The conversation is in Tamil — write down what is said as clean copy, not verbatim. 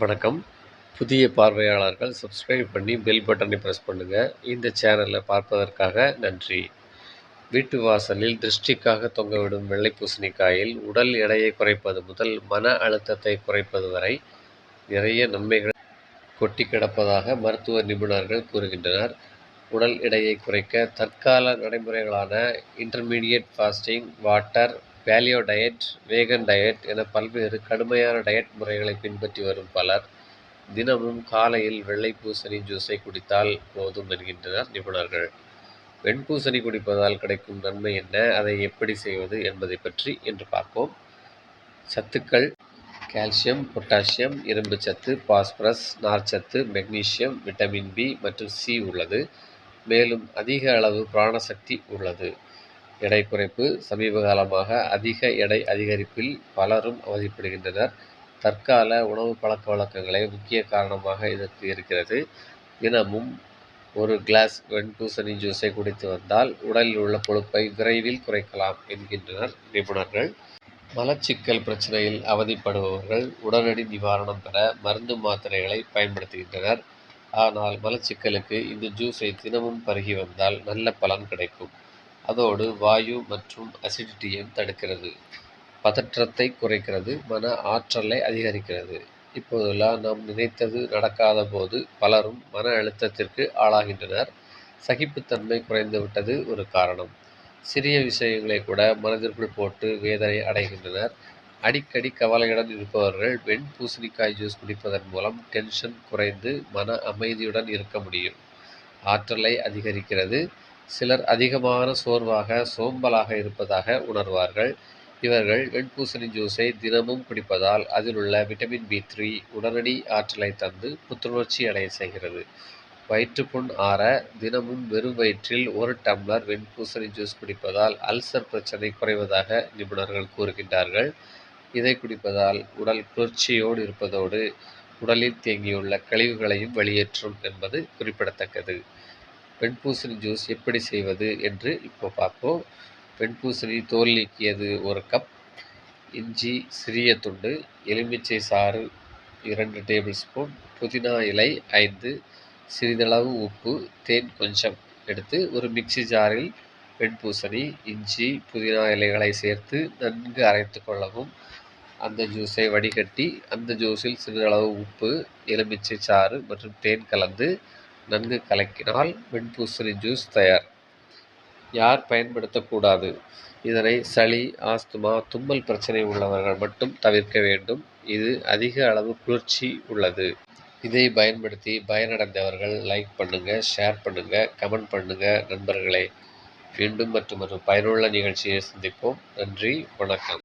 வணக்கம். புதிய பார்வையாளர்கள் சப்ஸ்கிரைப் பண்ணி பெல் பட்டனை பிரஸ் பண்ணுங்கள். இந்த சேனலை பார்ப்பதற்காக நன்றி. வீட்டு வாசலில் திருஷ்டிக்காக தொங்கவிடும் வெள்ளை பூசணிக்காயில் உடல் எடையை குறைப்பது முதல் மன அழுத்தத்தை குறைப்பது வரை நிறைய நன்மைகள் கொட்டி கிடப்பதாக மருத்துவ நிபுணர்கள் கூறுகின்றனர். உடல் எடையை குறைக்க தற்கால நடைமுறைகளான intermediate fasting, water, paleo diet, vegan diet என பல்வேறு கடுமையான டயட் முறைகளை பின்பற்றி வரும் பலர் தினமும் காலையில் வெள்ளை பூசணி ஜூஸை குடித்தால் போதும் என்கின்றனர் நிபுணர்கள். வெண்பூசணி குடிப்பதால் கிடைக்கும் நன்மை என்ன, அதை எப்படி செய்வது என்பதை பற்றி இன்று பார்ப்போம். சத்துக்கள்: கால்சியம், பொட்டாசியம், இரும்பு சத்து, பாஸ்பரஸ், நார்ச்சத்து, மெக்னீசியம், விட்டமின் பி மற்றும் சி உள்ளது. மேலும் அதிக அளவு பிராணசக்தி உள்ளது. எடை குறைப்பு: சமீப காலமாக அதிக எடை அதிகரிப்பில் பலரும் அவதிப்படுகின்றனர். தற்கால உணவு பழக்க வழக்கங்களே முக்கிய காரணமாக இதற்கு இருக்கிறது. தினமும் ஒரு கிளாஸ் வெண்பூசணி ஜூஸை குடித்து வந்தால் உடலில் உள்ள கொழுப்பை விரைவில் குறைக்கலாம் என்கின்றனர் நிபுணர்கள். மலச்சிக்கல் பிரச்சனையில் அவதிப்படுபவர்கள் உடனடி நிவாரணம் பெற மருந்து மாத்திரைகளை பயன்படுத்துகின்றனர். ஆனால் மலச்சிக்கலுக்கு இந்த ஜூஸை தினமும் பருகி வந்தால் நல்ல பலன் கிடைக்கும். அதோடு வாயு மற்றும் அசிடிட்டியையும் தடுக்கிறது, பதற்றத்தை குறைக்கிறது, மன ஆற்றலை அதிகரிக்கிறது. இப்போதெல்லாம் நாம் நினைத்தது நடக்காத போது பலரும் மன அழுத்தத்திற்கு ஆளாகின்றனர். சகிப்புத்தன்மை குறைந்துவிட்டது ஒரு காரணம். சிறிய விஷயங்களை கூட மனதிற்குள் போட்டு வேதனை அடைகின்றனர். அடிக்கடி கவலையுடன் இருப்பவர்கள் வெண்பூசணிக்காய் ஜூஸ் குடிப்பதன் மூலம் டென்ஷன் குறைந்து மன அமைதியுடன் இருக்க முடியும். ஆற்றலை அதிகரிக்கிறது. சிலர் அதிகமான சோர்வாக, சோம்பலாக இருப்பதாக உணர்வார்கள். இவர்கள் வெண்பூசணி ஜூஸை தினமும் குடிப்பதால் அதில் உள்ள விட்டமின் B3 உடனடி ஆற்றலை தந்து புத்துணர்ச்சி அடைய செய்கிறது. வயிற்றுப்புண் ஆற தினமும் வெறும் வயிற்றில் 1 டம்ளர் வெண்பூசணி ஜூஸ் குடிப்பதால் அல்சர் பிரச்சனை குறைவதாக நிபுணர்கள் கூறுகின்றார்கள். இதை குடிப்பதால் உடல் குளிர்ச்சியோடு இருப்பதோடு உடலில் தேங்கியுள்ள கழிவுகளையும் வெளியேற்றும் என்பது குறிப்பிடத்தக்கது. வெண்பூசணி ஜூஸ் எப்படி செய்வது என்று இப்போ பார்ப்போம். வெண்பூசணி தோல் நீக்கியது 1 கப், இஞ்சி சிறிய துண்டு, எலுமிச்சை சாறு 2 டேபிள் ஸ்பூன், புதினா இலை 5, சிறிதளவு உப்பு, தேன் கொஞ்சம் எடுத்து ஒரு மிக்சி ஜாரில் வெண்பூசணி, இஞ்சி, புதினா இலைகளை சேர்த்து நன்கு அரைத்து கொள்ளவும். அந்த ஜூஸை வடிகட்டி அந்த ஜூஸில் சிறிதளவு உப்பு, எலுமிச்சை சாறு மற்றும் தேன் கலந்து நன்கு கலக்கினால் வெண்பூசணி ஜூஸ் தயார். யார் பயன்படுத்தக்கூடாது? இதனை சளி, ஆஸ்துமா, தும்மல் பிரச்சனை உள்ளவர்கள் மட்டும் தவிர்க்க வேண்டும். இது அதிக அளவு குளிர்ச்சி உள்ளது. இதை பயன்படுத்தி பயனடைந்தவர்கள் லைக் பண்ணுங்க, ஷேர் பண்ணுங்க, கமெண்ட் பண்ணுங்க நண்பர்களே. மீண்டும் மற்றொரு பயனுள்ள நிகழ்ச்சியை சந்திப்போம். நன்றி, வணக்கம்.